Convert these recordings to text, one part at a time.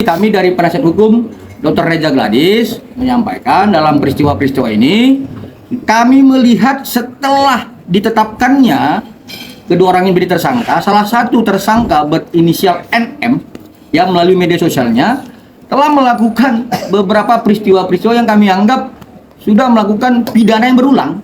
kami dari penasihat hukum Dr. Reza Gladys menyampaikan dalam peristiwa-peristiwa ini kami melihat setelah ditetapkannya kedua orang ini menjadi tersangka, salah satu tersangka berinisial NM yang melalui media sosialnya telah melakukan beberapa peristiwa-peristiwa yang kami anggap sudah melakukan pidana yang berulang.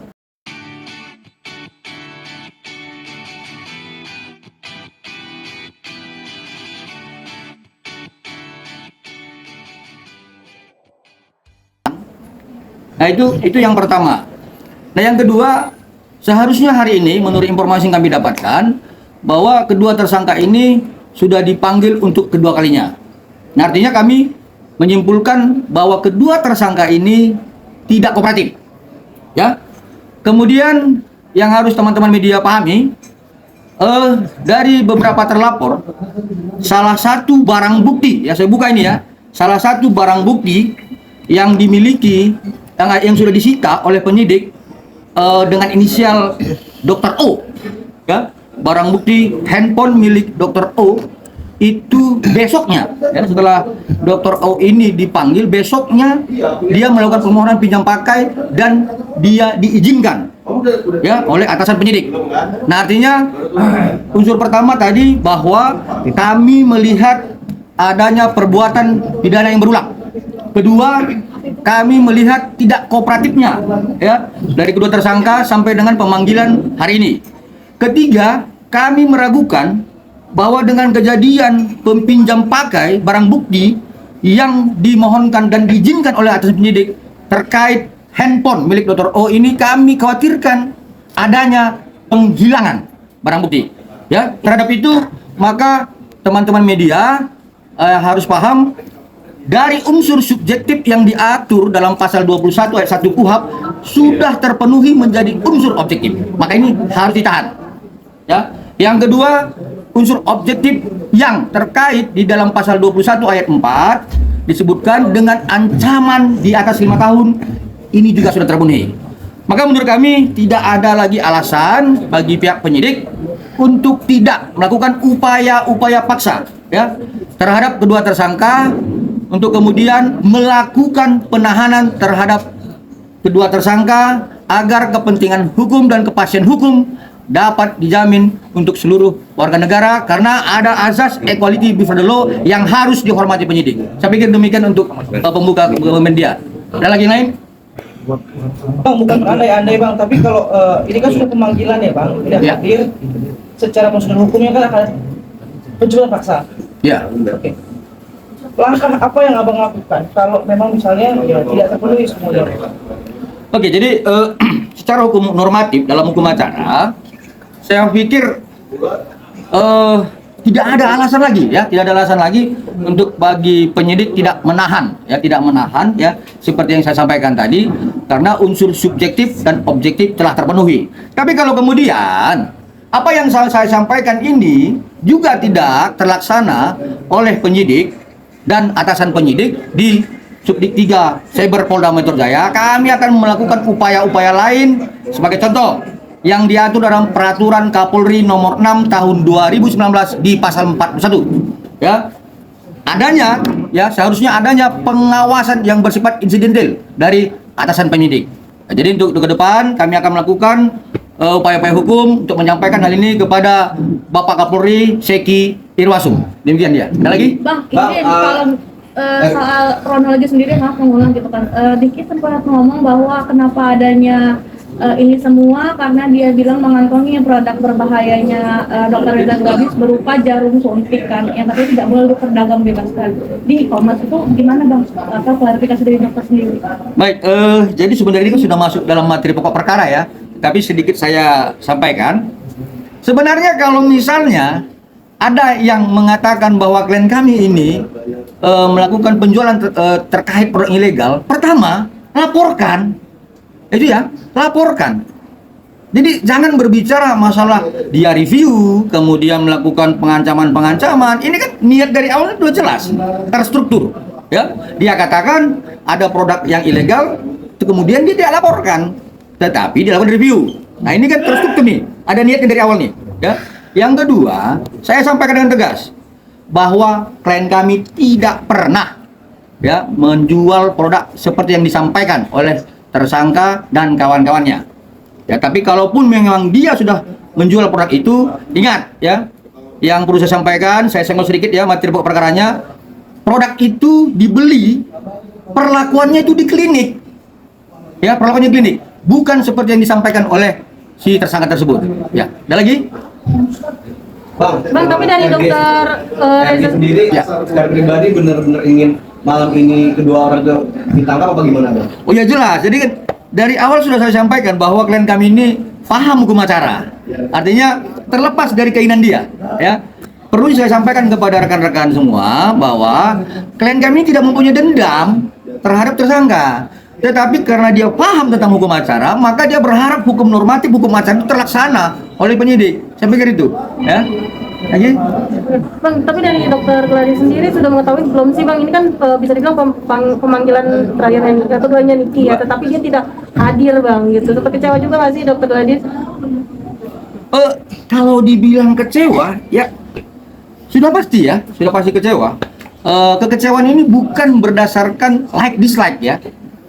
Nah itu yang pertama. Nah yang kedua, seharusnya hari ini menurut informasi yang kami dapatkan bahwa kedua tersangka ini sudah dipanggil untuk kedua kalinya. Nah artinya kami menyimpulkan bahwa kedua tersangka ini tidak kooperatif. Ya. Kemudian yang harus teman-teman media pahami, dari beberapa terlapor, salah satu barang bukti, ya saya buka ini ya, salah satu barang bukti yang dimiliki yang sudah disita oleh penyidik dengan inisial Dr. O, ya, barang bukti handphone milik Dr. O itu besoknya, ya, setelah Dr. O ini dipanggil, besoknya dia melakukan permohonan pinjam pakai dan dia diizinkan, ya, oleh atasan penyidik. Nah artinya unsur pertama tadi bahwa kami melihat adanya perbuatan pidana yang berulang. Kedua, kami melihat tidak kooperatifnya, ya, dari kedua tersangka sampai dengan pemanggilan hari ini. Ketiga, kami meragukan bahwa dengan kejadian peminjam pakai barang bukti yang dimohonkan dan diizinkan oleh atasan penyidik terkait handphone milik Dr. O ini, kami khawatirkan adanya penghilangan barang bukti. Ya, terhadap itu maka teman-teman media harus paham. Dari unsur subjektif yang diatur dalam pasal 21 ayat 1 KUHP sudah terpenuhi menjadi unsur objektif. Maka ini harus ditahan. Ya. Yang kedua, unsur objektif yang terkait di dalam pasal 21 ayat 4 disebutkan dengan ancaman di atas 5 tahun, ini juga sudah terpenuhi. Maka menurut kami tidak ada lagi alasan bagi pihak penyidik untuk tidak melakukan upaya-upaya paksa, ya, terhadap kedua tersangka untuk kemudian melakukan penahanan terhadap kedua tersangka agar kepentingan hukum dan kepastian hukum dapat dijamin untuk seluruh warga negara, karena ada azas equality before the law yang harus dihormati penyidik. Saya pikir demikian untuk pembuka media. Ada lagi yang lain? Bang, bukan andai-andai Bang, tapi kalau ini kan sudah pemanggilan ya Bang, tidak hadir, secara prosedur hukumnya kan akan penjelasan paksa. Ya. Oke. Langkah apa yang Abang lakukan kalau memang misalnya ya, tidak terpenuhi semuanya? Oke, jadi secara hukum normatif dalam hukum acara, saya pikir tidak ada alasan lagi, ya, tidak ada alasan lagi untuk bagi penyidik tidak menahan, ya, seperti yang saya sampaikan tadi, karena unsur subjektif dan objektif telah terpenuhi. Tapi kalau kemudian apa yang saya sampaikan ini juga tidak terlaksana oleh penyidik dan atasan penyidik di Subdik 3 Cyber Polda Metro Jaya, kami akan melakukan upaya-upaya lain. Sebagai contoh yang diatur dalam Peraturan Kapolri Nomor 6 Tahun 2019 di Pasal 41, ya, adanya, ya, seharusnya adanya pengawasan yang bersifat insidental dari atasan penyidik. Nah, jadi untuk ke depan kami akan melakukan upaya-upaya hukum untuk menyampaikan hal ini kepada Bapak Kapolri Seki Irwasum. Demikian dia. Ada lagi? Bang, ini kalau soal kronologi sendiri, maaf mengulang gitu kan. Diki sempat ngomong bahwa kenapa adanya ini semua karena dia bilang mengantongi produk berbahayanya Dr. Reza Gladys berupa jarum suntik kan, yang tapi tidak boleh diperdagang bebaskan. Di e-commerce itu gimana Bang? Apa klarifikasi dari dokter sendiri? Baik, jadi sebenarnya ini sudah masuk dalam materi pokok perkara ya. Tapi sedikit saya sampaikan. Sebenarnya kalau misalnya ada yang mengatakan bahwa klien kami ini melakukan penjualan terkait produk ilegal, pertama laporkan, itu ya, laporkan. Jadi jangan berbicara masalah dia review, kemudian melakukan pengancaman. Ini kan niat dari awal sudah jelas, terstruktur. Ya, dia katakan ada produk yang ilegal, kemudian dia tidak laporkan, tetapi dilakukan review. Nah ini kan terstruktur nih, ada niatnya dari awal nih. Ya. Yang kedua, saya sampaikan dengan tegas bahwa klien kami tidak pernah ya menjual produk seperti yang disampaikan oleh tersangka dan kawan-kawannya. Ya, tapi kalaupun memang dia sudah menjual produk itu, ingat ya, yang perlu saya sampaikan, saya senggol sedikit ya materi pokok perkaranya. Produk itu dibeli, perlakuannya itu di klinik. Ya, perlakuannya di klinik, bukan seperti yang disampaikan oleh si tersangka tersebut. Ya, ada lagi? Bang, tapi dari dokter Reza sendiri ya, secara pribadi benar-benar ingin malam ini kedua orang itu ditangkap apa gimana, Bang? Oh ya jelas, jadi kan dari awal sudah saya sampaikan bahwa klien kami ini paham hukum acara. Artinya terlepas dari keinginan dia, ya. Perlu saya sampaikan kepada rekan-rekan semua bahwa klien kami tidak mempunyai dendam terhadap tersangka. Tetapi karena dia paham tentang hukum acara, maka dia berharap hukum normatif, hukum acara itu terlaksana oleh penyidik. Saya pikir itu, ya. Lagi? Bang, tapi dari dokter Gladys sendiri sudah mengetahui belum sih Bang? Ini kan bisa dibilang pemanggilan terakhir yang keduanya Niki ya, tetapi dia tidak hadir Bang gitu. Tetap kecewa juga nggak sih dokter Gladys? Kalau dibilang kecewa, ya sudah pasti ya, sudah pasti kecewa. Kekecewaan ini bukan berdasarkan like dislike ya,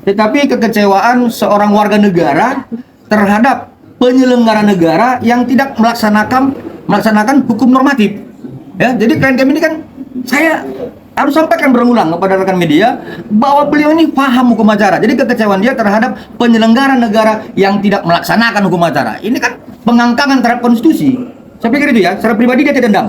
tetapi kekecewaan seorang warga negara terhadap penyelenggara negara yang tidak melaksanakan hukum normatif. Ya, jadi klien kami ini kan saya harus sampaikan berulang kepada rekan media bahwa beliau ini paham hukum acara. Jadi kekecewaan dia terhadap penyelenggara negara yang tidak melaksanakan hukum acara. Ini kan pengangkangan terhadap konstitusi. Saya pikir itu ya, secara pribadi dia tidak dendam.